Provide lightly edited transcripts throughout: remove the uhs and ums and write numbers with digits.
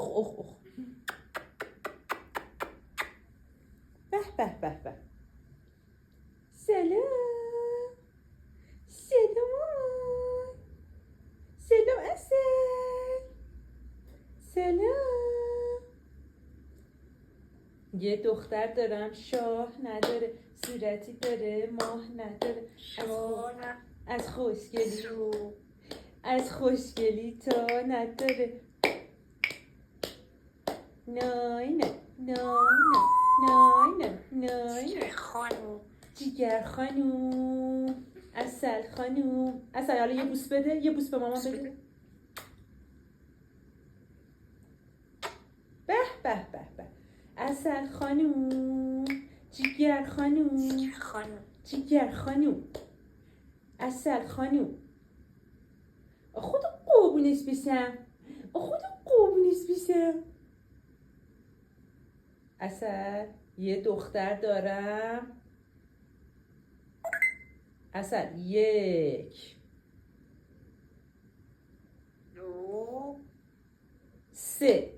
اخ اخ. به به به به. سلام. سلام مامان. سلام عسل. سلام. یه دختر دارم شاه نداره، صورتی داره ماه نداره، از خوشگلی تا نداره. نای نه نای نه نای نه جیگر خانوم، عسل خانوم. عسل حالا یه بوس بده، یه بوس به مامان بده. به به به به. عسل خانوم، جیگر خانوم، جیگر خانوم، عسل خانوم. خدا قربونش بشم، خدا قربونش بشم. عسل یه دختر دارم. عسل 1 2 3.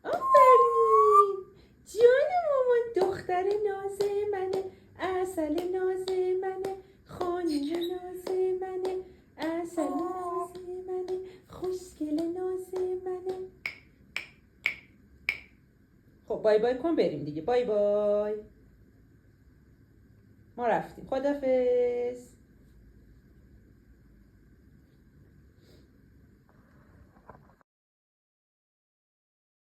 آفرین جان مامان، دختر ناز منه، عسل ناز منه، خانم ناز منه، عسل ناز منه، خوشگل ناز منه. خب بای بای کن بریم دیگه. بای بای، ما رفتیم. خدافظ.